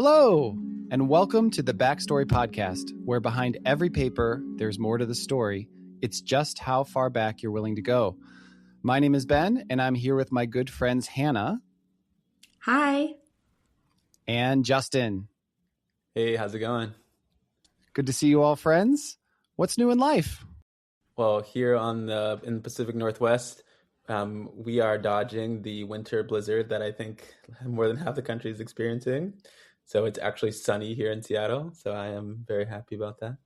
Hello, and welcome to the Backstory Podcast, where behind every paper, there's more to the story. It's just how far back you're willing to go. My name is Ben, and I'm here with my good friends Hannah. Hi. And Justin. Hey, how's it going? Good to see you all, friends. What's new in life? Well, here in the Pacific Northwest, we are dodging the winter blizzard that I think more than half the country is experiencing. So it's actually sunny here in Seattle. So I am very happy about that.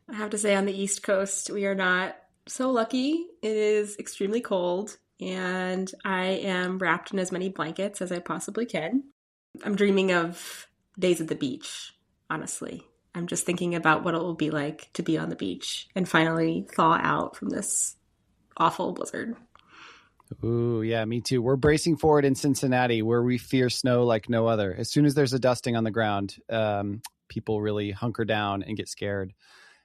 I have to say, on the East Coast, we are not so lucky. It is extremely cold, and I am wrapped in as many blankets as I possibly can. I'm dreaming of days at the beach, honestly. I'm just thinking about what it will be like to be on the beach and finally thaw out from this awful blizzard. Ooh, yeah, me too. We're bracing for it in Cincinnati, where we fear snow like no other. As soon as there's a dusting on the ground, people really hunker down and get scared.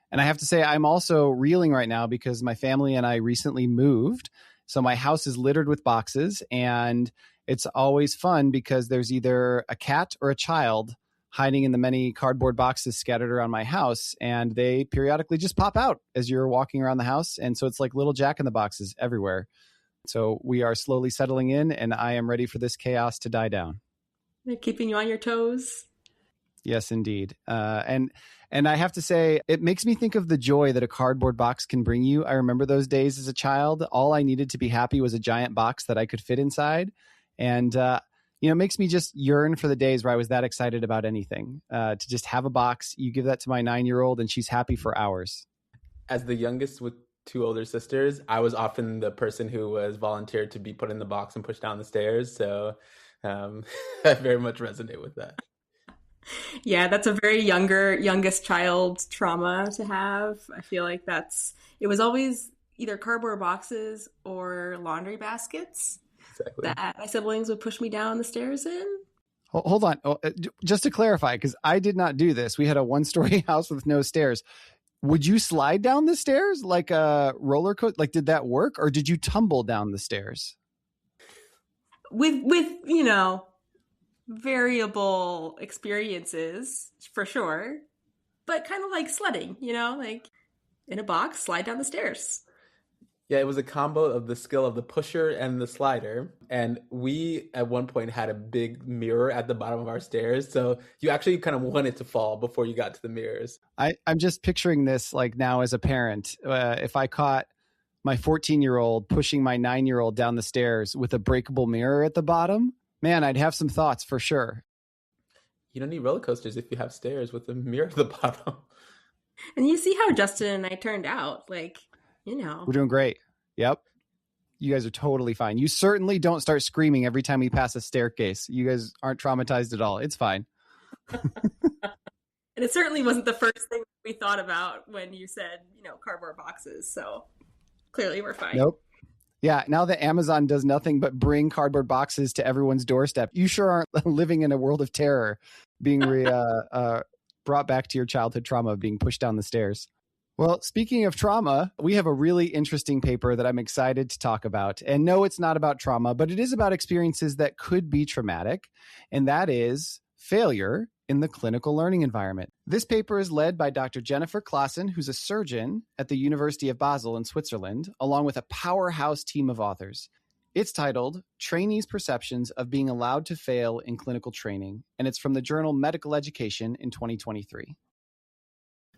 And I have to say, I'm also reeling right now because my family and I recently moved. So my house is littered with boxes, and it's always fun because there's either a cat or a child hiding in the many cardboard boxes scattered around my house, and they periodically just pop out as you're walking around the house. And so it's like little Jack-in-the-Boxes everywhere. So we are slowly settling in, and I am ready for this chaos to die down. They're keeping you on your toes. Yes, indeed. And I have to say, it makes me think of the joy that a cardboard box can bring you. I remember those days as a child. All I needed to be happy was a giant box that I could fit inside. And, it makes me just yearn for the days where I was that excited about anything. To just have a box, you give that to my 9-year-old and she's happy for hours. As the youngest with 2 older sisters, I was often the person who was volunteered to be put in the box and pushed down the stairs. So I very much resonate with that. Yeah, that's a very youngest child trauma to have. I feel like it was always either cardboard boxes or laundry baskets. Exactly. That my siblings would push me down the stairs in. Hold on. Just to clarify, because I did not do this. We had a 1-story house with no stairs. Would you slide down the stairs like a roller coaster? Like, did that work, or did you tumble down the stairs? With variable experiences for sure, but kind of like sledding, like in a box, slide down the stairs. Yeah, it was a combo of the skill of the pusher and the slider. And we, at one point, had a big mirror at the bottom of our stairs. So you actually kind of wanted to fall before you got to the mirrors. I'm just picturing this like now as a parent. If I caught my 14-year-old pushing my 9-year-old down the stairs with a breakable mirror at the bottom, man, I'd have some thoughts for sure. You don't need roller coasters if you have stairs with a mirror at the bottom. And you see how Justin and I turned out, We're doing great. Yep. You guys are totally fine. You certainly don't start screaming every time we pass a staircase. You guys aren't traumatized at all. It's fine. And it certainly wasn't the first thing we thought about when you said, cardboard boxes. So clearly we're fine. Nope. Yeah. Now that Amazon does nothing but bring cardboard boxes to everyone's doorstep, you sure aren't living in a world of terror being brought back to your childhood trauma of being pushed down the stairs. Well, speaking of trauma, we have a really interesting paper that I'm excited to talk about. And no, it's not about trauma, but it is about experiences that could be traumatic. And that is failure in the clinical learning environment. This paper is led by Dr. Jennifer Klasen, who's a surgeon at the University of Basel in Switzerland, along with a powerhouse team of authors. It's titled Trainees' Perceptions of Being Allowed to Fail in Clinical Training, and it's from the journal Medical Education in 2023.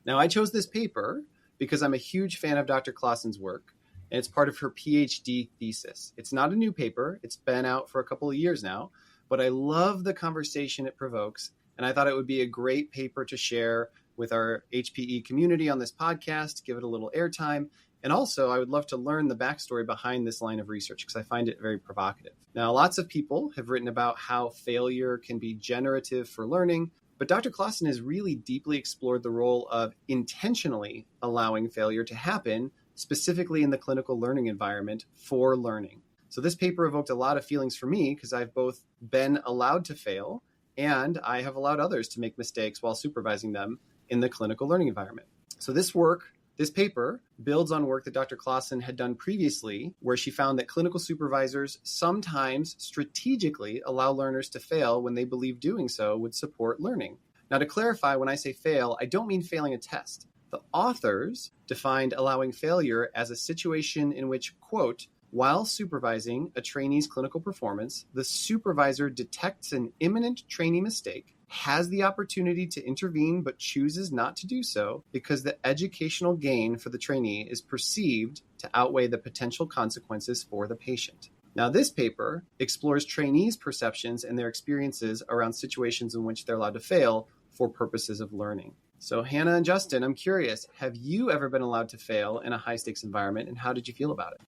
Now, I chose this paper because I'm a huge fan of Dr. Klasen's work, and it's part of her PhD thesis. It's not a new paper. It's been out for a couple of years now, but I love the conversation it provokes, and I thought it would be a great paper to share with our HPE community on this podcast, give it a little airtime, and also I would love to learn the backstory behind this line of research because I find it very provocative. Now, lots of people have written about how failure can be generative for learning, but Dr. Klasen has really deeply explored the role of intentionally allowing failure to happen, specifically in the clinical learning environment for learning. So this paper evoked a lot of feelings for me because I've both been allowed to fail and I have allowed others to make mistakes while supervising them in the clinical learning environment. So this work This paper builds on work that Dr. Klasen had done previously, where she found that clinical supervisors sometimes strategically allow learners to fail when they believe doing so would support learning. Now, to clarify, when I say fail, I don't mean failing a test. The authors defined allowing failure as a situation in which, quote, while supervising a trainee's clinical performance, the supervisor detects an imminent trainee mistake, has the opportunity to intervene but chooses not to do so because the educational gain for the trainee is perceived to outweigh the potential consequences for the patient. Now, this paper explores trainees' perceptions and their experiences around situations in which they're allowed to fail for purposes of learning. So, Hannah and Justin, I'm curious, have you ever been allowed to fail in a high-stakes environment, and how did you feel about it?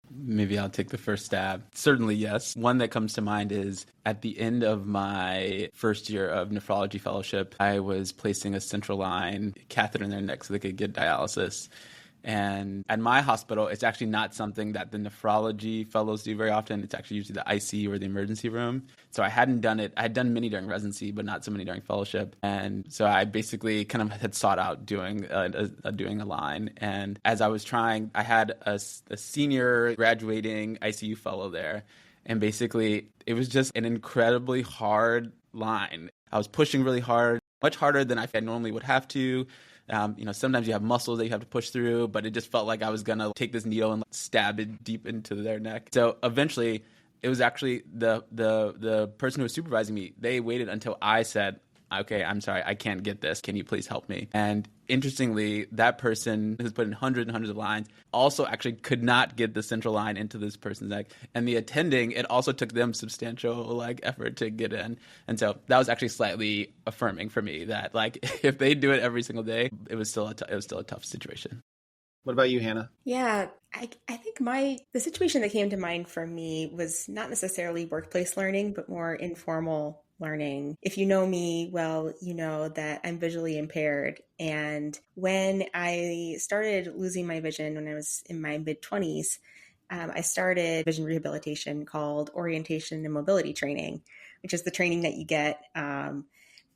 Maybe I'll take the first stab. Certainly, yes. One that comes to mind is at the end of my first year of nephrology fellowship, I was placing a central line catheter in their neck so they could get dialysis. And at my hospital, it's actually not something that the nephrology fellows do very often. It's actually usually the ICU or the emergency room. So I hadn't done it. I had done many during residency, but not so many during fellowship. And so I basically kind of had sought out doing a line. And as I was trying, I had a senior graduating ICU fellow there. And basically, it was just an incredibly hard line. I was pushing really hard, much harder than I normally would have to. Sometimes you have muscles that you have to push through, but it just felt like I was going to take this needle and stab it deep into their neck. So eventually, it was actually the person who was supervising me. They waited until I said, okay, I'm sorry, I can't get this. Can you please help me? And interestingly, that person who's put in hundreds and hundreds of lines also actually could not get the central line into this person's neck. And the attending, it also took them substantial effort to get in. And so that was actually slightly affirming for me that if they do it every single day, it was still a tough situation. What about you, Hannah? Yeah, I think the situation that came to mind for me was not necessarily workplace learning, but more informal learning. If you know me well, you know that I'm visually impaired. And when I started losing my vision when I was in my mid-20s, I started vision rehabilitation called orientation and mobility training, which is the training that you get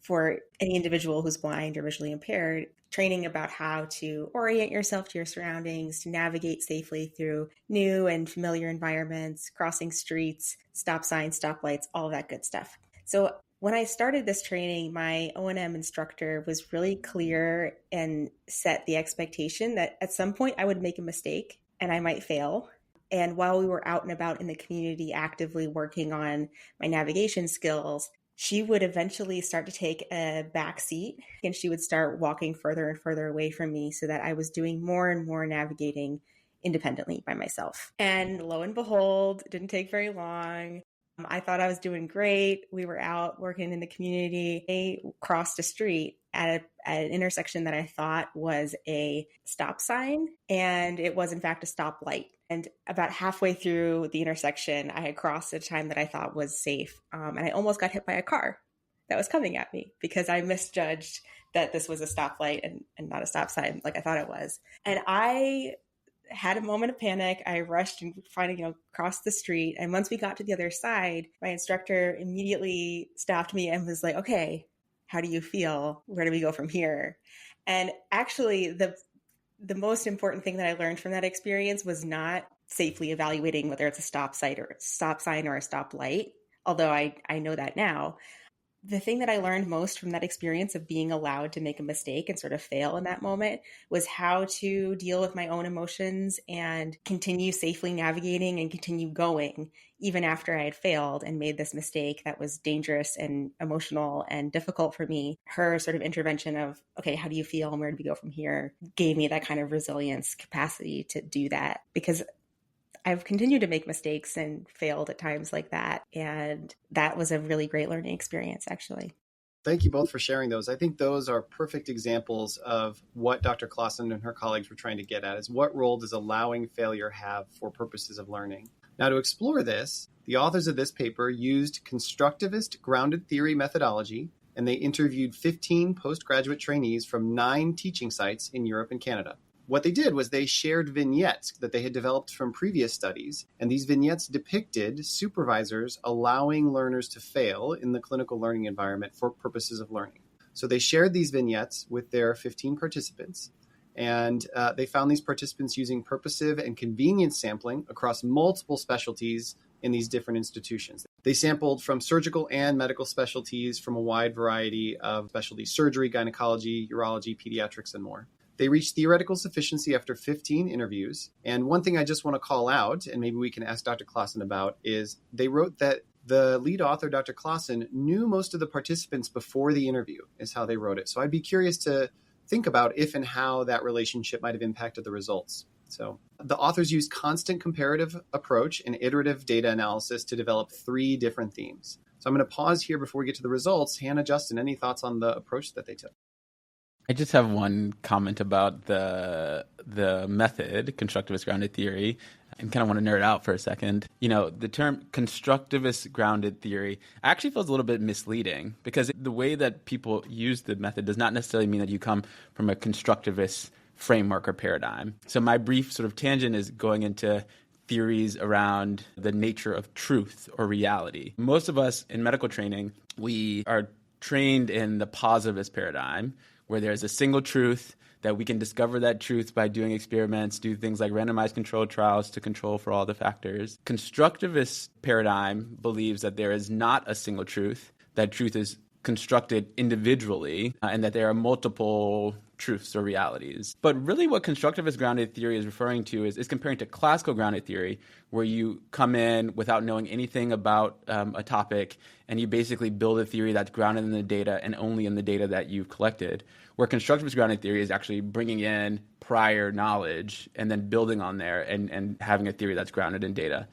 for any individual who's blind or visually impaired, training about how to orient yourself to your surroundings, to navigate safely through new and familiar environments, crossing streets, stop signs, stoplights, all of that good stuff. So when I started this training, my O&M instructor was really clear and set the expectation that at some point I would make a mistake and I might fail. And while we were out and about in the community actively working on my navigation skills, she would eventually start to take a back seat and she would start walking further and further away from me so that I was doing more and more navigating independently by myself. And lo and behold, it didn't take very long. I thought I was doing great. We were out working in the community. I crossed a street at an intersection that I thought was a stop sign, and it was in fact a stoplight. And about halfway through the intersection, I had crossed at a time that I thought was safe. And I almost got hit by a car that was coming at me because I misjudged that this was a stoplight and not a stop sign like I thought it was. And I had a moment of panic. I rushed and finally, crossed the street. And once we got to the other side, my instructor immediately stopped me and was like, okay, how do you feel? Where do we go from here? And actually, the most important thing that I learned from that experience was not safely evaluating whether it's a stop sign or a stoplight, although I know that now. The thing that I learned most from that experience of being allowed to make a mistake and sort of fail in that moment was how to deal with my own emotions and continue safely navigating and continue going even after I had failed and made this mistake that was dangerous and emotional and difficult for me. Her sort of intervention of, okay, how do you feel and where do we go from here, gave me that kind of resilience capacity to do that, because I've continued to make mistakes and failed at times like that. And that was a really great learning experience, actually. Thank you both for sharing those. I think those are perfect examples of what Dr. Klasen and her colleagues were trying to get at, is what role does allowing failure have for purposes of learning? Now, to explore this, the authors of this paper used constructivist grounded theory methodology, and they interviewed 15 postgraduate trainees from 9 teaching sites in Europe and Canada. What they did was they shared vignettes that they had developed from previous studies, and these vignettes depicted supervisors allowing learners to fail in the clinical learning environment for purposes of learning. So they shared these vignettes with their 15 participants, And they found these participants using purposive and convenience sampling across multiple specialties in these different institutions. They sampled from surgical and medical specialties from a wide variety of specialties: surgery, gynecology, urology, pediatrics, and more. They reached theoretical sufficiency after 15 interviews. And one thing I just want to call out, and maybe we can ask Dr. Klasen about, is they wrote that the lead author, Dr. Klasen, knew most of the participants before the interview, is how they wrote it. So I'd be curious to think about if and how that relationship might have impacted the results. So the authors used constant comparative approach and iterative data analysis to develop 3 different themes. So I'm going to pause here before we get to the results. Hannah, Justin, any thoughts on the approach that they took? I just have one comment about the method, constructivist grounded theory, and kind of want to nerd out for a second. The term constructivist grounded theory actually feels a little bit misleading, because the way that people use the method does not necessarily mean that you come from a constructivist framework or paradigm. So my brief sort of tangent is going into theories around the nature of truth or reality. Most of us in medical training, we are trained in the positivist paradigm, where there's a single truth, that we can discover that truth by doing experiments, do things like randomized controlled trials to control for all the factors. Constructivist paradigm believes that there is not a single truth, that truth is constructed individually, and that there are multiple truths or realities. But really what constructivist grounded theory is referring to is comparing to classical grounded theory, where you come in without knowing anything about a topic, and you basically build a theory that's grounded in the data and only in the data that you've collected. Where constructivist grounded theory is actually bringing in prior knowledge and then building on there and having a theory that's grounded in data.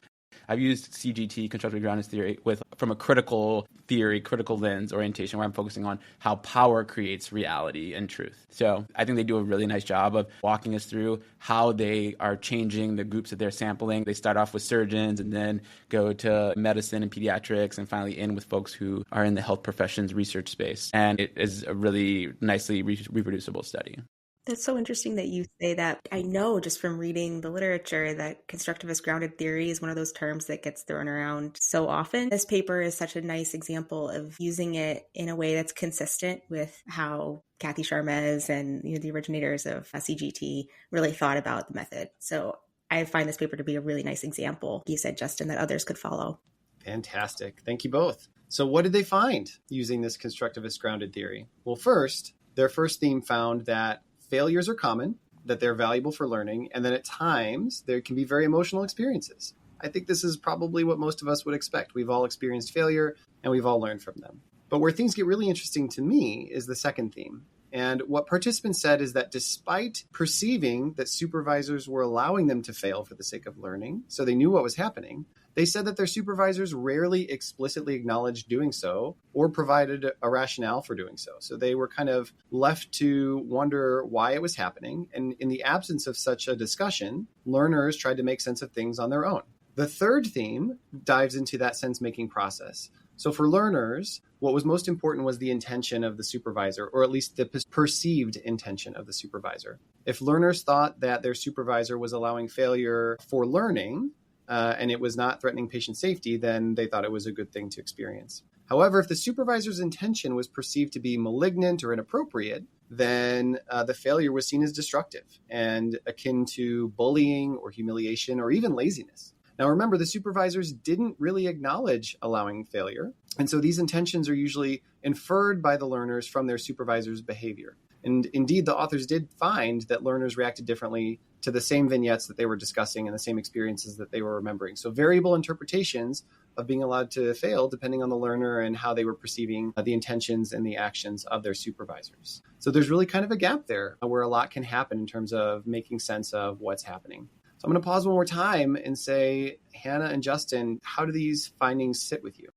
I've used CGT, constructive grounded theory, from a critical theory, critical lens orientation, where I'm focusing on how power creates reality and truth. So I think they do a really nice job of walking us through how they are changing the groups that they're sampling. They start off with surgeons and then go to medicine and pediatrics, and finally end with folks who are in the health professions research space. And it is a really nicely reproducible study. That's so interesting that you say that. I know just from reading the literature that constructivist grounded theory is one of those terms that gets thrown around so often. This paper is such a nice example of using it in a way that's consistent with how Kathy Charmez and the originators of CGT really thought about the method. So I find this paper to be a really nice example, you said, Justin, that others could follow. Fantastic. Thank you both. So what did they find using this constructivist grounded theory? Well, first, their first theme found that failures are common, that they're valuable for learning, and that at times there can be very emotional experiences. I think this is probably what most of us would expect. We've all experienced failure, and we've all learned from them. But where things get really interesting to me is the second theme. And what participants said is that despite perceiving that supervisors were allowing them to fail for the sake of learning, so they knew what was happening, they said that their supervisors rarely explicitly acknowledged doing so or provided a rationale for doing so. So they were kind of left to wonder why it was happening. And in the absence of such a discussion, learners tried to make sense of things on their own. The third theme dives into that sense-making process. So for learners, what was most important was the intention of the supervisor, or at least the perceived intention of the supervisor. If learners thought that their supervisor was allowing failure for learning, and it was not threatening patient safety, then they thought it was a good thing to experience. However, if the supervisor's intention was perceived to be malignant or inappropriate, then the failure was seen as destructive and akin to bullying or humiliation or even laziness. Now, remember, the supervisors didn't really acknowledge allowing failure. And so these intentions are usually inferred by the learners from their supervisor's behavior. And indeed, the authors did find that learners reacted differently to the same vignettes that they were discussing and the same experiences that they were remembering. So variable interpretations of being allowed to fail depending on the learner and how they were perceiving the intentions and the actions of their supervisors. So there's really kind of a gap there where a lot can happen in terms of making sense of what's happening. So I'm going to pause one more time and say, Hannah and Justin, how do these findings sit with you?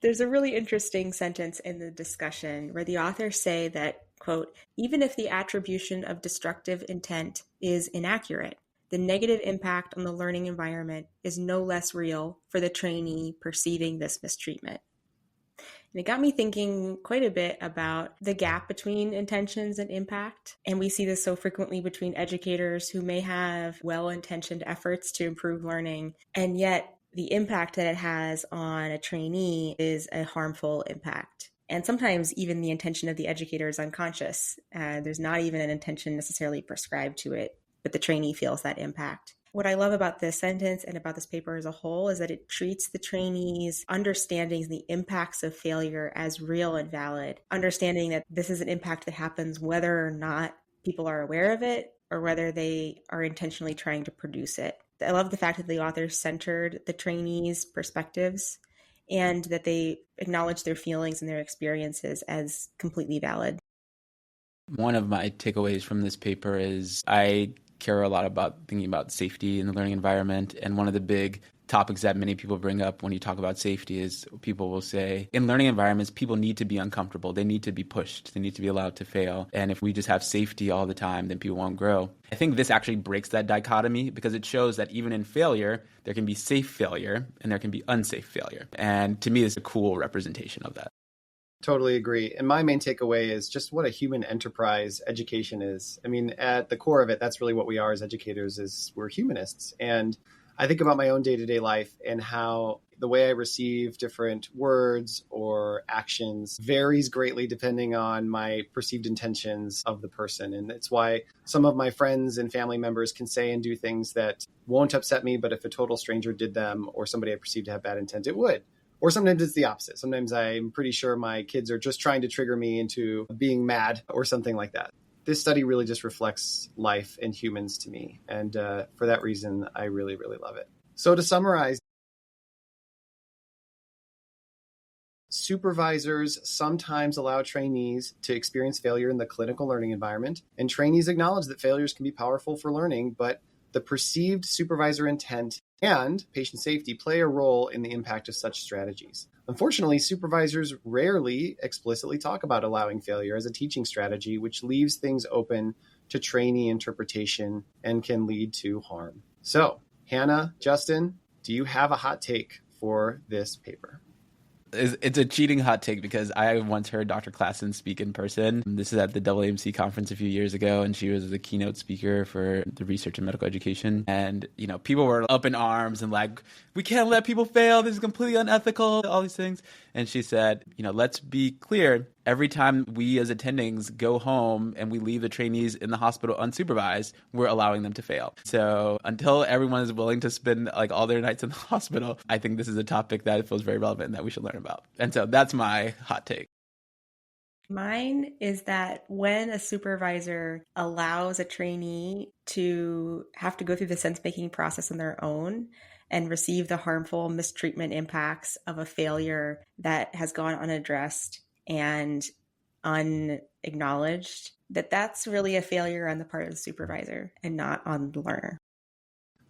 There's a really interesting sentence in the discussion where the authors say that, quote, even if the attribution of destructive intent is inaccurate, the negative impact on the learning environment is no less real for the trainee perceiving this mistreatment. And it got me thinking quite a bit about the gap between intentions and impact. And we see this so frequently between educators who may have well-intentioned efforts to improve learning, and yet the impact that it has on a trainee is a harmful impact. And sometimes even the intention of the educator is unconscious. There's not even an intention necessarily prescribed to it, but the trainee feels that impact. What I love about this sentence and about this paper as a whole is that it treats the trainees' understandings and the impacts of failure as real and valid, understanding that this is an impact that happens whether or not people are aware of it or whether they are intentionally trying to produce it. I love the fact that the authors centered the trainees' perspectives and that they acknowledge their feelings and their experiences as completely valid. One of my takeaways from this paper is I care a lot about thinking about safety in the learning environment. And one of the big topics that many people bring up when you talk about safety is people will say, in learning environments, people need to be uncomfortable. They need to be pushed. They need to be allowed to fail. And if we just have safety all the time, then people won't grow. I think this actually breaks that dichotomy because it shows that even in failure, there can be safe failure and there can be unsafe failure. And to me, it's a cool representation of that. Totally agree. And my main takeaway is just what a human enterprise education is. I mean, at the core of it, that's really what we are as educators is we're humanists. And I think about my own day-to-day life and how the way I receive different words or actions varies greatly depending on my perceived intentions of the person. And it's why some of my friends and family members can say and do things that won't upset me, but if a total stranger did them or somebody I perceive to have bad intent, it would. Or sometimes it's the opposite. Sometimes I'm pretty sure my kids are just trying to trigger me into being mad or something like that. This study really just reflects life and humans to me. And for that reason, I really, really love it. So to summarize, supervisors sometimes allow trainees to experience failure in the clinical learning environment. And trainees acknowledge that failures can be powerful for learning, but the perceived supervisor intent and patient safety play a role in the impact of such strategies. Unfortunately, supervisors rarely explicitly talk about allowing failure as a teaching strategy, which leaves things open to trainee interpretation and can lead to harm. So, Hannah, Justin, do you have a hot take for this paper? It's a cheating hot take because I once heard Dr. Klasen speak in person. This is at the AAMC conference a few years ago, and she was the keynote speaker for the research in medical education. And, people were up in arms and like, we can't let people fail. This is completely unethical, all these things. And she said, let's be clear. Every time we as attendings go home and we leave the trainees in the hospital unsupervised, we're allowing them to fail. So until everyone is willing to spend all their nights in the hospital, I think this is a topic that feels very relevant and that we should learn about. And so that's my hot take. Mine is that when a supervisor allows a trainee to have to go through the sense-making process on their own and receive the harmful mistreatment impacts of a failure that has gone unaddressed and unacknowledged, that's really a failure on the part of the supervisor and not on the learner.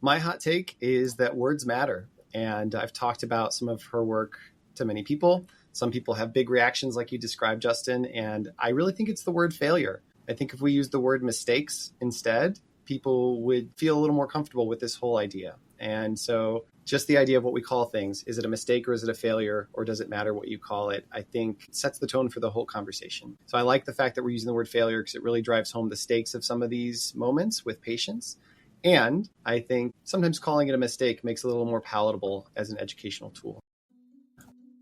My hot take is that words matter. And I've talked about some of her work to many people. Some people have big reactions like you described, Justin. And I really think it's the word failure. I think if we use the word mistakes instead, people would feel a little more comfortable with this whole idea. And so just the idea of what we call things, is it a mistake or is it a failure or does it matter what you call it, I think sets the tone for the whole conversation. So I like the fact that we're using the word failure because it really drives home the stakes of some of these moments with patients. And I think sometimes calling it a mistake makes it a little more palatable as an educational tool.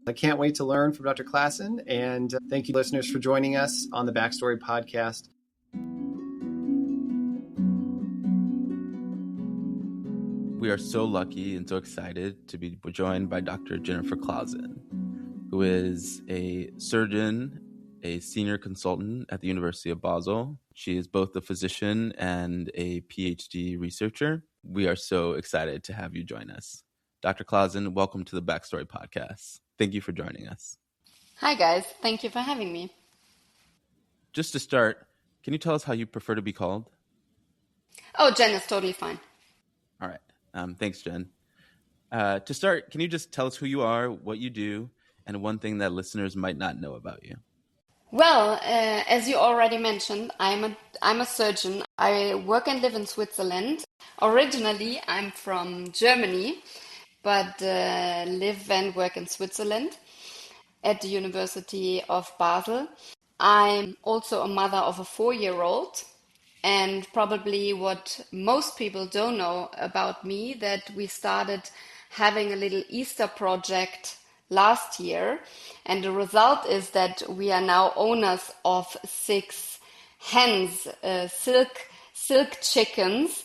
I can't wait to learn from Dr. Klasen, and thank you listeners for joining us on the Backstory podcast. We are so lucky and so excited to be joined by Dr. Jennifer Klasen, who is a surgeon, a senior consultant at the University of Basel. She is both a physician and a PhD researcher. We are so excited to have you join us. Dr. Klasen, welcome to the Backstory podcast. Thank you for joining us. Hi, guys. Thank you for having me. Just to start, can you tell us how you prefer to be called? Oh, Jen is totally fine. All right. Thanks, Jen. To start, can you just tell us who you are, what you do, and one thing that listeners might not know about you? Well, as you already mentioned, I'm a surgeon. I work and live in Switzerland. Originally, I'm from Germany, but live and work in Switzerland at the University of Basel. I'm also a mother of a 4-year-old. And probably what most people don't know about me, that we started having a little Easter project last year. And the result is that we are now owners of 6 hens, silk chickens.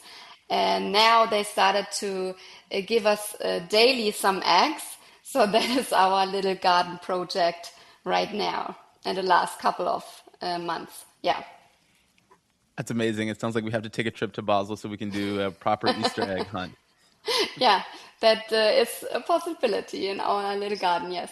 And now they started to give us daily some eggs. So that is our little garden project right now in the last couple of months. Yeah. That's amazing. It sounds like we have to take a trip to Basel so we can do a proper Easter egg hunt. Yeah, that is a possibility in our little garden, yes.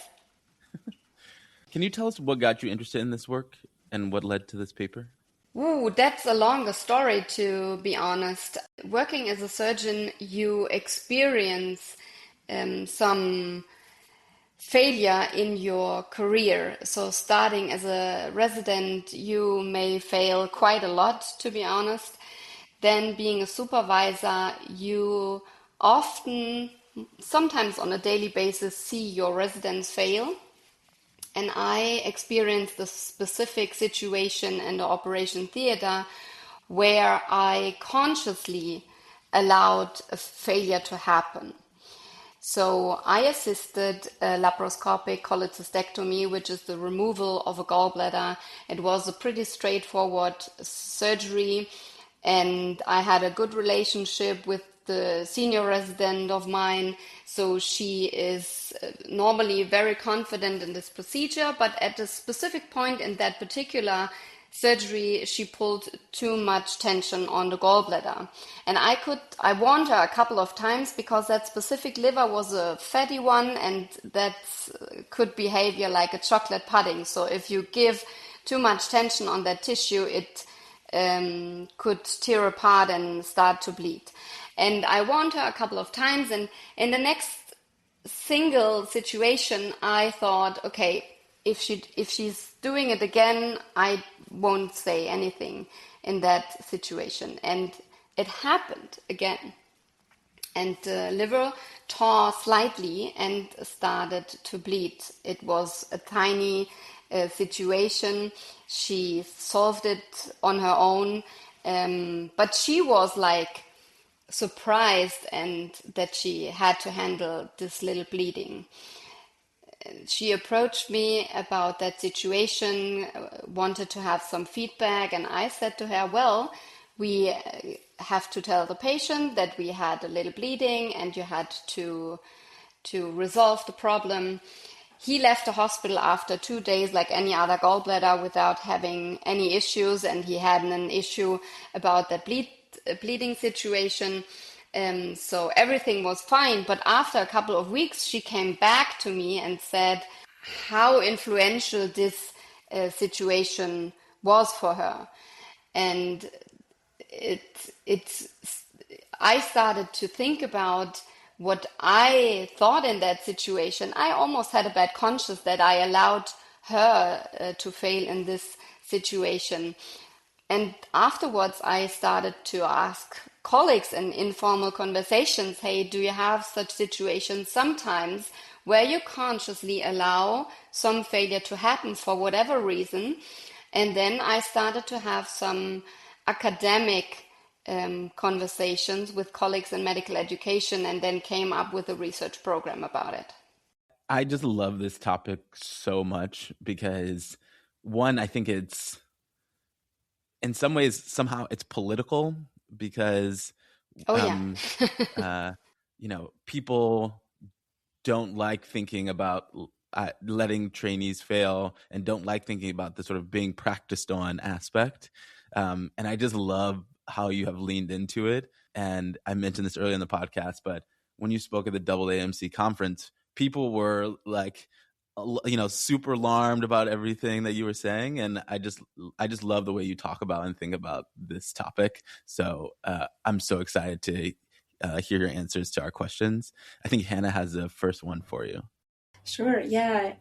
Can you tell us what got you interested in this work and what led to this paper? Ooh, that's a longer story, to be honest. Working as a surgeon, you experience some failure in your career. So starting as a resident, you may fail quite a lot, to be honest. Then being a supervisor, you often, sometimes on a daily basis, see your residents fail. And I experienced the specific situation in the operation theater where I consciously allowed a failure to happen. So I assisted a laparoscopic cholecystectomy, which is the removal of a gallbladder. It was a pretty straightforward surgery, and I had a good relationship with the senior resident of mine. So she is normally very confident in this procedure, but at a specific point in that particular surgery, she pulled too much tension on the gallbladder. And I warned her a couple of times because that specific liver was a fatty one, and that could behave like a chocolate pudding. So if you give too much tension on that tissue, it could tear apart and start to bleed. And I warned her a couple of times, and in the next single situation, I thought, okay, if she's doing it again, I won't say anything in that situation. And it happened again. And the liver tore slightly and started to bleed. It was a tiny situation. She solved it on her own. But she was surprised and that she had to handle this little bleeding. She approached me about that situation, wanted to have some feedback, and I said to her, well, we have to tell the patient that we had a little bleeding and you had to resolve the problem. He left the hospital after 2 days like any other gallbladder without having any issues, and he had an issue about that bleeding situation. So everything was fine. But after a couple of weeks, she came back to me and said how influential this situation was for her. And I started to think about what I thought in that situation. I almost had a bad conscience that I allowed her to fail in this situation. And afterwards, I started to ask colleagues in informal conversations, hey, do you have such situations sometimes where you consciously allow some failure to happen for whatever reason? And then I started to have some academic conversations with colleagues in medical education, and then came up with a research program about it. I just love this topic so much because, one, I think it's, in some ways, somehow it's political because, people don't like thinking about letting trainees fail and don't like thinking about the sort of being practiced on aspect. And I just love how you have leaned into it. And I mentioned this earlier in the podcast, but when you spoke at the AAMC conference, people were super alarmed about everything that you were saying. And I just love the way you talk about and think about this topic. So I'm so excited to hear your answers to our questions. I think Hannah has the first one for you. Sure. Yeah.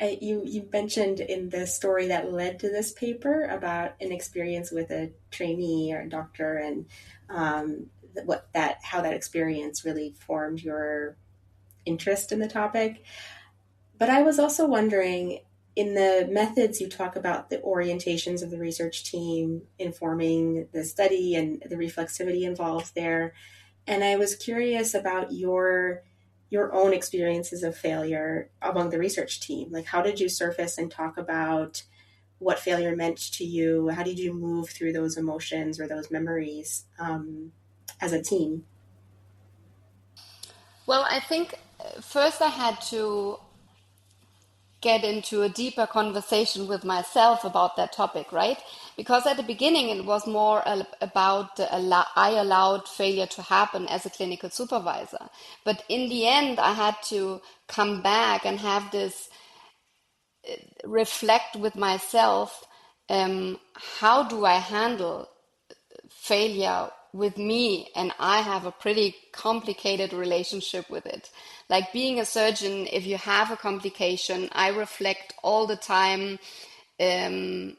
You mentioned in the story that led to this paper about an experience with a trainee or a doctor, and how that experience really formed your interest in the topic. But I was also wondering, in the methods you talk about the orientations of the research team informing the study and the reflexivity involved there. And I was curious about your your own experiences of failure among the research team? Like, how did you surface and talk about what failure meant to you? How did you move through those emotions or those memories as a team? Well, I think first I had to get into a deeper conversation with myself about that topic, right? Because at the beginning it was more about I allowed failure to happen as a clinical supervisor. But in the end, I had to come back and have this reflect with myself, how do I handle failure with me? And I have a pretty complicated relationship with it. Like being a surgeon, if you have a complication, I reflect all the time. Did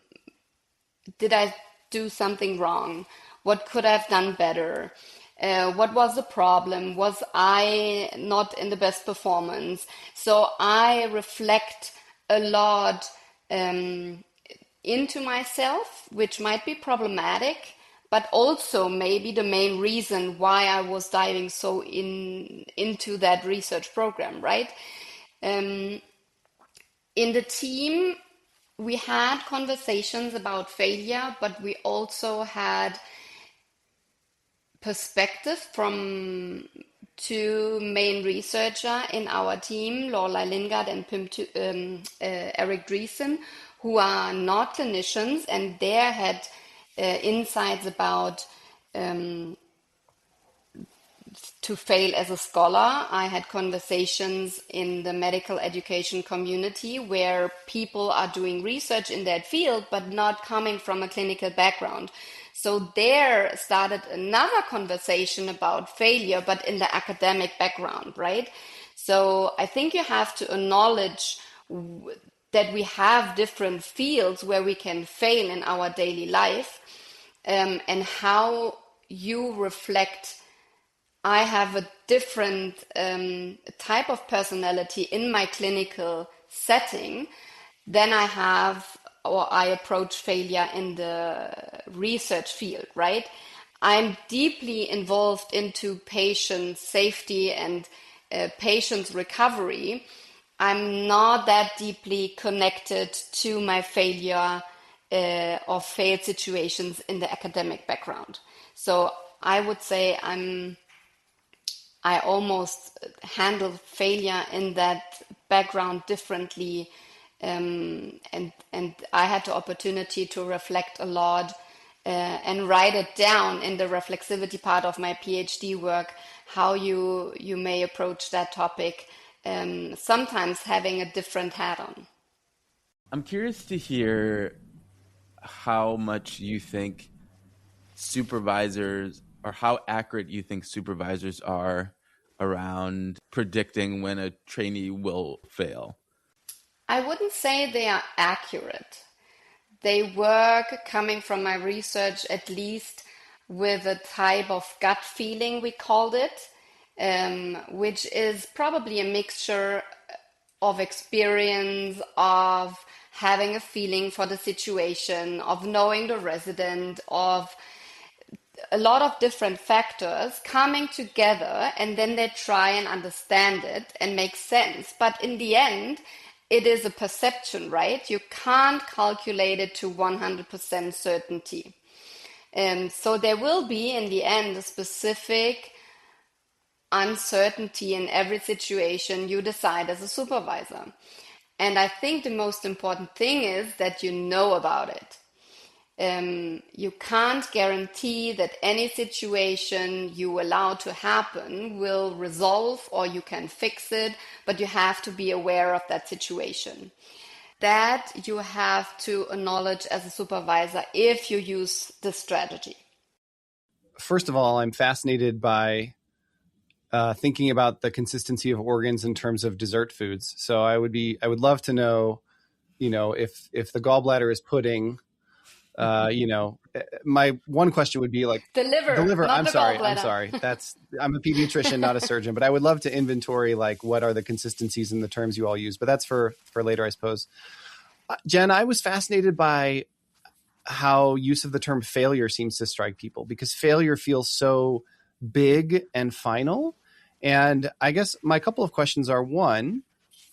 I do something wrong? What could I have done better? What was the problem? Was I not in the best performance? So I reflect a lot into myself, which might be problematic, but also maybe the main reason why I was diving so into that research program, right? In the team, we had conversations about failure, but we also had perspective from two main researchers in our team, Lorelei Lingard and Eric Dreesen, who are not clinicians, and they had insights about to fail as a scholar. I had conversations in the medical education community where people are doing research in that field, but not coming from a clinical background. So there started another conversation about failure, but in the academic background, right? So I think you have to acknowledge that we have different fields where we can fail in our daily life, and how you reflect. I have a different type of personality in my clinical setting than I have, or I approach failure in the research field, right? I'm deeply involved into patient safety and patient's recovery. I'm not that deeply connected to my failure or failed situations in the academic background. So I would say I almost handle failure in that background differently, and I had the opportunity to reflect a lot and write it down in the reflexivity part of my PhD work, how you may approach that topic, sometimes having a different hat on. I'm curious to hear how much you think supervisors, or how accurate you think supervisors are around predicting when a trainee will fail. I wouldn't say they are accurate. They work, coming from my research, at least with a type of gut feeling, we called it, which is probably a mixture of experience, of having a feeling for the situation, of knowing the resident, of a lot of different factors coming together, and then they try and understand it and make sense. But in the end, it is a perception, right? You can't calculate it to 100% certainty. So there will be, in the end, a specific uncertainty in every situation you decide as a supervisor. And I think the most important thing is that you know about it. You can't guarantee that any situation you allow to happen will resolve or you can fix it, but you have to be aware of that situation. That you have to acknowledge as a supervisor if you use this strategy. First of all, I'm fascinated by thinking about the consistency of organs in terms of dessert foods. So I would love to know, if the gallbladder is pudding, my one question would be like the liver. I'm sorry. I'm a pediatrician, not a surgeon, but I would love to inventory like what are the consistencies in the terms you all use, but that's for later, I suppose. Jen, I was fascinated by how use of the term failure seems to strike people, because failure feels so big and final. And I guess my couple of questions are, one,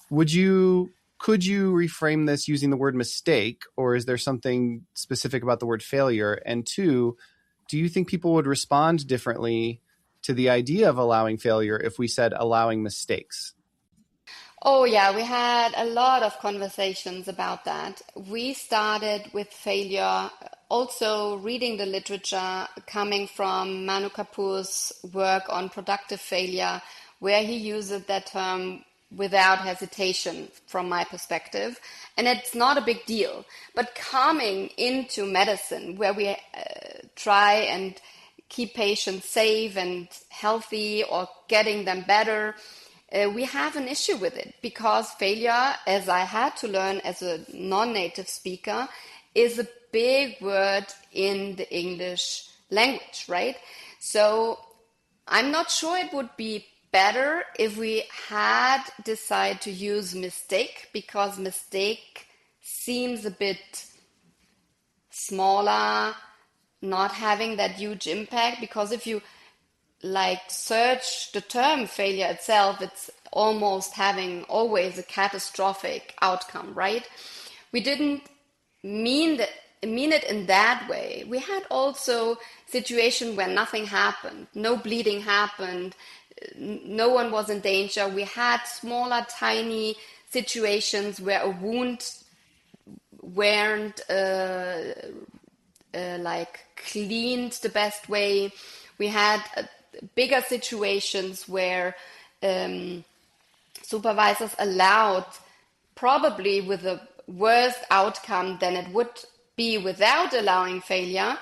could you reframe this using the word mistake, or is there something specific about the word failure? And two, do you think people would respond differently to the idea of allowing failure if we said allowing mistakes? Oh, yeah, we had a lot of conversations about that. We started with failure, also reading the literature coming from Manu Kapoor's work on productive failure, where he uses that term without hesitation from my perspective. And it's not a big deal. But coming into medicine, where we try and keep patients safe and healthy or getting them better, we have an issue with it because failure, as I had to learn as a non-native speaker, is a big word in the English language, right? So I'm not sure it would be better if we had decided to use mistake, because mistake seems a bit smaller, not having that huge impact. Because if you search the term failure itself, it's almost having always a catastrophic outcome, right? We didn't mean it in that way. We had also situation where nothing happened, no bleeding happened, no one was in danger. We had smaller, tiny situations where a wound weren't cleaned the best way. We had bigger situations where supervisors allowed, probably with a worse outcome than it would be without allowing failure.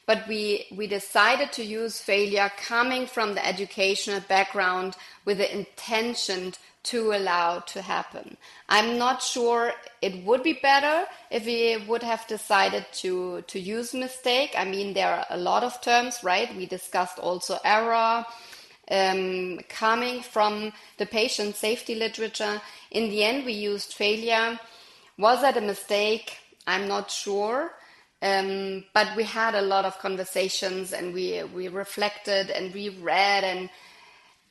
But we decided to use failure coming from the educational background with the intention to allow to happen. I'm not sure it would be better if we would have decided to use mistake. I mean, there are a lot of terms, right? We discussed also error, coming from the patient safety literature. In the end, we used failure. Was that a mistake? I'm not sure. But we had a lot of conversations, and we reflected and we read and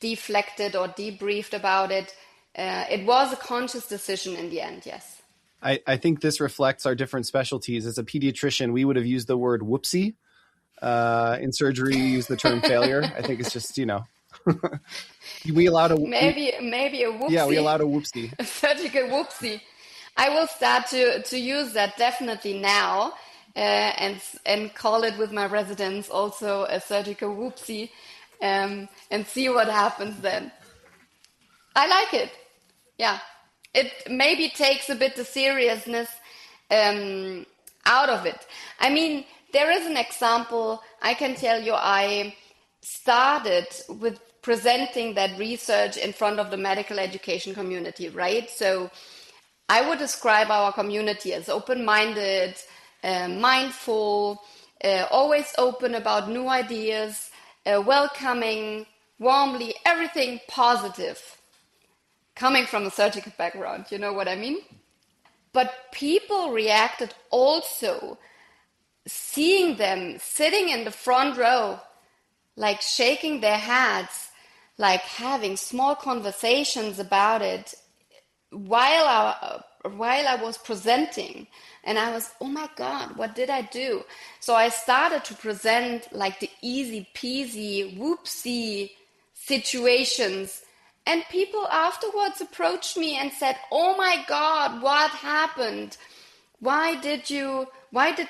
deflected or debriefed about it. It was a conscious decision in the end, yes. I think this reflects our different specialties. As a pediatrician, we would have used the word whoopsie. In surgery, we use the term failure. I think it's just, we allowed a maybe a whoopsie. Yeah, we allowed a whoopsie. A surgical whoopsie. I will start to use that definitely now, and call it with my residents also a surgical whoopsie, and see what happens then. I like it. Yeah, it maybe takes a bit the seriousness out of it. I mean, there is an example. I can tell you, I started with presenting that research in front of the medical education community, right? So I would describe our community as open-minded, mindful, always open about new ideas, welcoming, warmly, everything positive, coming from a surgical background, you know what I mean? But people reacted also, seeing them sitting in the front row, like shaking their heads, like having small conversations about it while I was presenting. And I was, oh my God, what did I do? So I started to present like the easy peasy, whoopsie situations. And people afterwards approached me and said, oh my God, what happened? Why did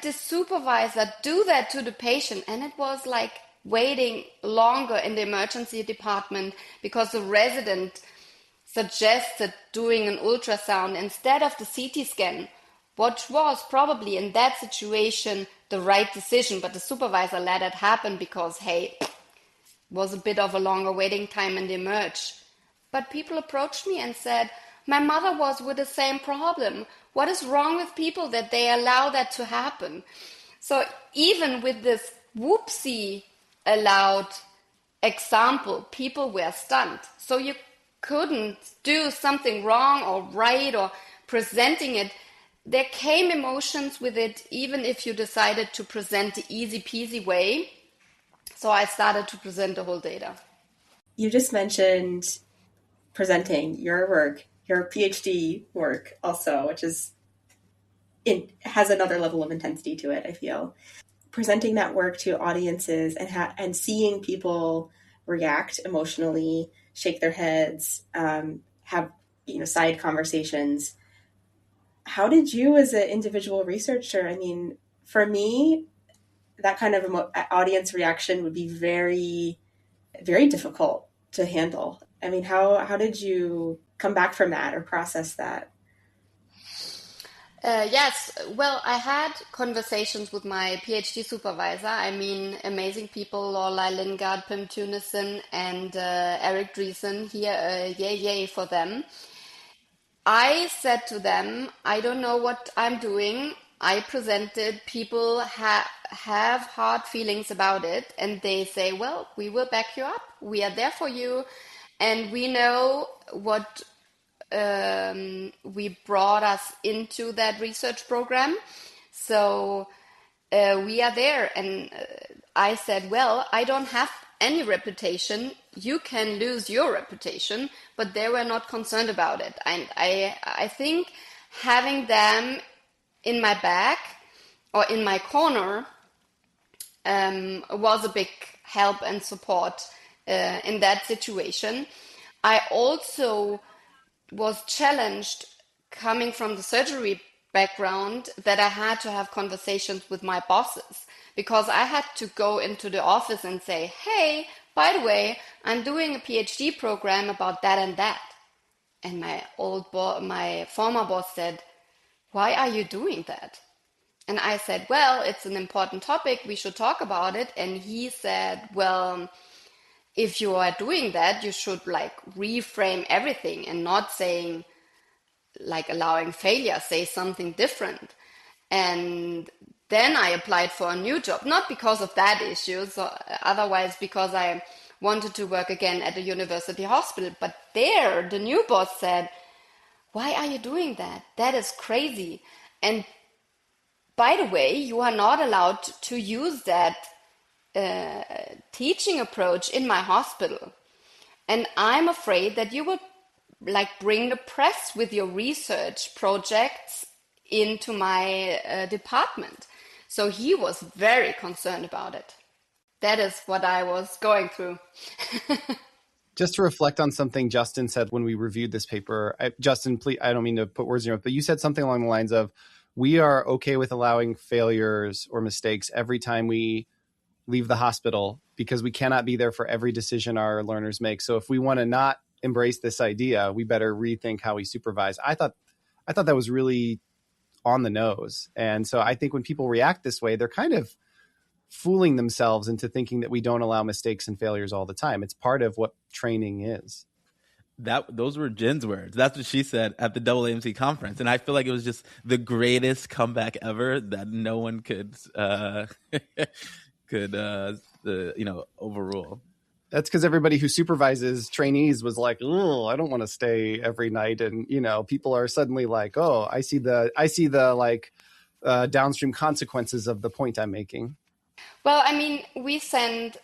this supervisor do that to the patient? And it was like waiting longer in the emergency department because the resident suggested doing an ultrasound instead of the CT scan, which was probably in that situation the right decision, but the supervisor let it happen because, hey, it was a bit of a longer waiting time in the emerge. But people approached me and said, my mother was with the same problem. What is wrong with people that they allow that to happen? So even with this whoopsie allowed example, people were stunned. So you couldn't do something wrong or right or presenting it. There came emotions with it, even if you decided to present the easy peasy way. So I started to present the whole data. You just mentioned presenting your work, your PhD work also, which it has another level of intensity to it, I feel. Presenting that work to audiences and seeing people react emotionally, shake their heads, have side conversations. How did you, as an individual researcher, I mean, for me, that kind of audience reaction would be very, very difficult to handle. I mean, how did you come back from that or process that? Yes, well, I had conversations with my PhD supervisor. I mean, amazing people, Lorelei Lingard, Pim Tunison, and Eric Dreesen here. Yay, yay for them. I said to them, I don't know what I'm doing. I presented, people have hard feelings about it, and they say, well, we will back you up. We are there for you, and we know what we brought us into that research program. So we are there. And I said, well, I don't have any reputation. You can lose your reputation, but they were not concerned about it. And I think having them in my back or in my corner was a big help and support in that situation. I also was challenged coming from the surgery background that I had to have conversations with my bosses because I had to go into the office and say, hey, by the way, I'm doing a PhD program about that and that. And my former boss said, why are you doing that? And I said, well, it's an important topic. We should talk about it. And he said, well, if you are doing that, you should reframe everything and not saying allowing failure, say something different. And then I applied for a new job, not because of that issue, so otherwise because I wanted to work again at a university hospital. But there, the new boss said, why are you doing that? That is crazy. And by the way, you are not allowed to use that teaching approach in my hospital. And I'm afraid that you will bring the press with your research projects into my department. So he was very concerned about it. That is what I was going through. Just to reflect on something Justin said when we reviewed this paper, Justin, please, I don't mean to put words in your mouth, but you said something along the lines of, we are okay with allowing failures or mistakes every time we leave the hospital because we cannot be there for every decision our learners make. So if we want to not embrace this idea, we better rethink how we supervise. I thought that was really on the nose. And so I think when people react this way, they're kind of fooling themselves into thinking that we don't allow mistakes and failures all the time. It's part of what training is. Those were Jen's words. That's what she said at the AAMC conference, and I feel like it was just the greatest comeback ever that no one could overrule. That's because everybody who supervises trainees was like, "Oh, I don't want to stay every night," and people are suddenly like, "Oh, I see the downstream consequences of the point I'm making." Well, I mean, we send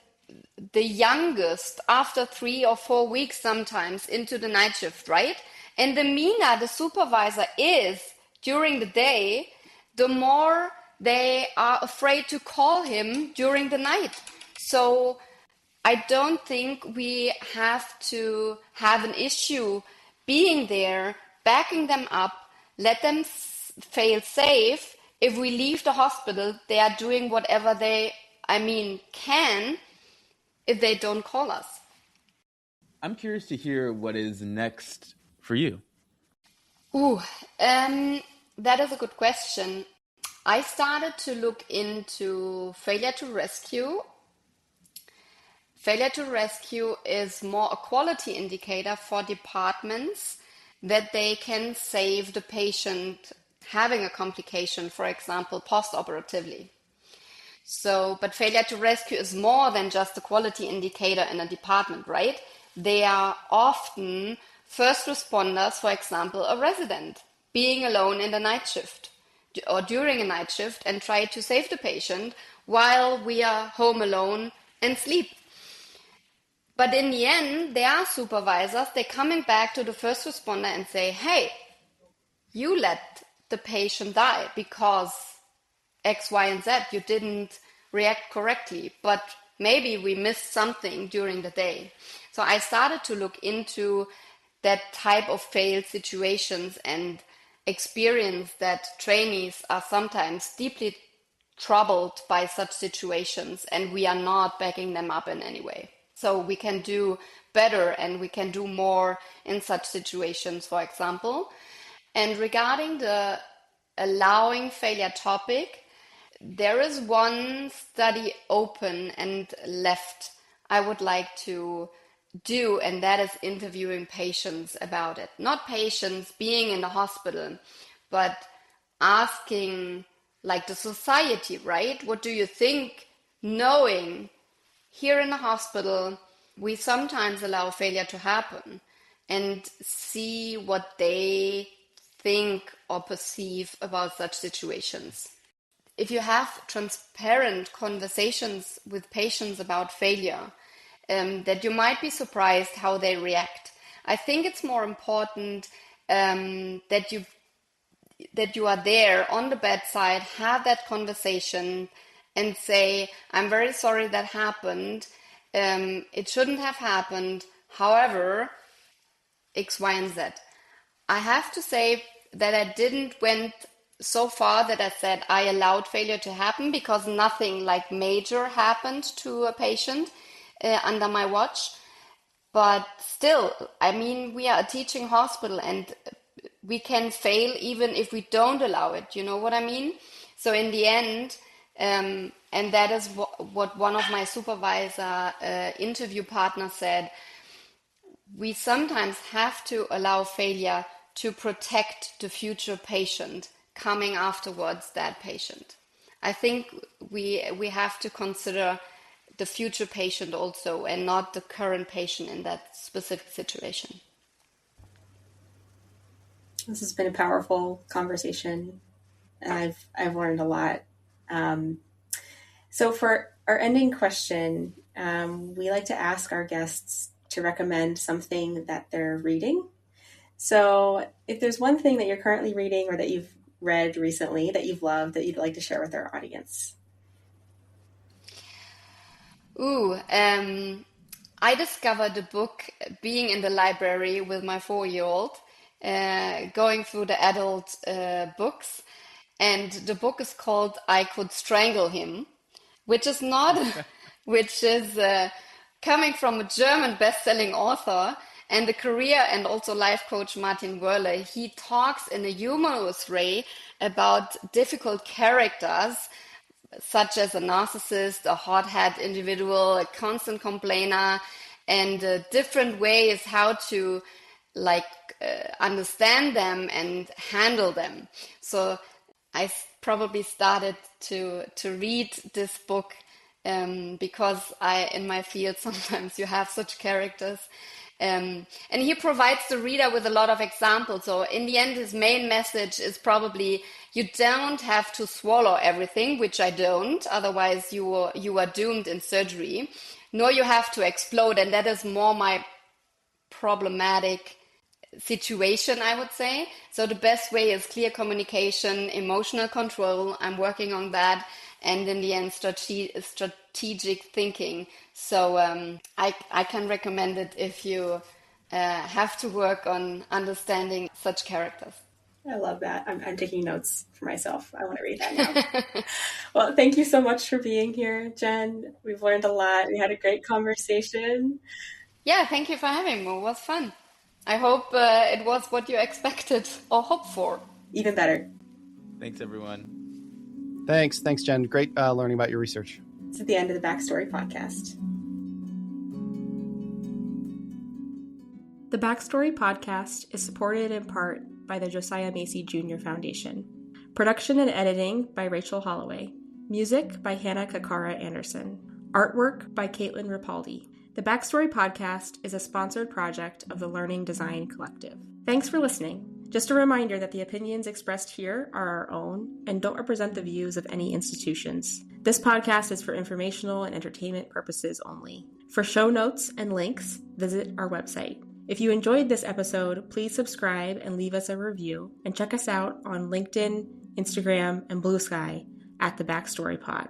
the youngest after 3 or 4 weeks sometimes into the night shift, right? And the meaner the supervisor is during the day, the more they are afraid to call him during the night. So I don't think we have to have an issue being there, backing them up, let them fail safe. If we leave the hospital, they are doing whatever they can if they don't call us. I'm curious to hear what is next for you. That is a good question. I started to look into failure to rescue. Failure to rescue is more a quality indicator for departments that they can save the patient having a complication, for example, post-operatively. So, but failure to rescue is more than just a quality indicator in a department, right? They are often first responders, for example, a resident being alone in the night shift or during a night shift and try to save the patient while we are home alone and sleep. But in the end, there are supervisors, they're coming back to the first responder and say, hey, you let the patient die because X, Y, and Z, you didn't react correctly, but maybe we missed something during the day. So I started to look into that type of failed situations and experience that trainees are sometimes deeply troubled by such situations, and we are not backing them up in any way. So we can do better and we can do more in such situations, for example. And regarding the allowing failure topic, there is one study open and left I would like to do, and that is interviewing patients about it. Not patients being in the hospital, but asking like the society, right? What do you think, knowing here in the hospital, we sometimes allow failure to happen, and see what they think or perceive about such situations. If you have transparent conversations with patients about failure, that you might be surprised how they react. I think it's more important that you are there on the bedside, have that conversation, and say, I'm very sorry that happened. It shouldn't have happened. However, X, Y, and Z. I have to say that I didn't went so far that I said I allowed failure to happen, because nothing like major happened to a patient under my watch. But still, I mean, we are a teaching hospital and we can fail even if we don't allow it. You know what I mean? So in the end, and that is what one of my supervisor interview partners said, we sometimes have to allow failure to protect the future patient coming afterwards, that patient. I think we have to consider the future patient also, and not the current patient in that specific situation. This has been a powerful conversation, and I've learned a lot. So for our ending question, we like to ask our guests to recommend something that they're reading. So if there's one thing that you're currently reading or that you've read recently that you've loved that you'd like to share with our audience. I discovered a book being in the library with my 4-year-old, going through the adult books, and the book is called I Could Strangle Him, which is coming from a German best-selling author and the career and also life coach Martin Wörle. He talks in a humorous way about difficult characters, such as a narcissist, a hot-head individual, a constant complainer, and different ways how to understand them and handle them. So I probably started to read this book because in my field sometimes you have such characters. And he provides the reader with a lot of examples. So in the end, his main message is probably you don't have to swallow everything, which I don't. Otherwise, you are doomed in surgery. Nor you have to explode. And that is more my problematic situation, I would say. So the best way is clear communication, emotional control. I'm working on that. And in the end, strategic thinking. So I can recommend it if you have to work on understanding such characters. I love that. I'm taking notes for myself. I want to read that now. Well, thank you so much for being here, Jen. We've learned a lot. We had a great conversation. Yeah, thank you for having me. It was fun. I hope it was what you expected or hoped for. Even better. Thanks, everyone. Thanks, Jen. Great learning about your research. It's at the end of the Backstory podcast. The Backstory podcast is supported in part by the Josiah Macy Jr. Foundation. Production and editing by Rachel Holloway. Music by Hannah Kakara Anderson. Artwork by Caitlin Rapaldi. The Backstory podcast is a sponsored project of the Learning Design Collective. Thanks for listening. Just a reminder that the opinions expressed here are our own and don't represent the views of any institutions. This podcast is for informational and entertainment purposes only. For show notes and links, visit our website. If you enjoyed this episode, please subscribe and leave us a review, and check us out on LinkedIn, Instagram, and Blue Sky at The Backstory Pod.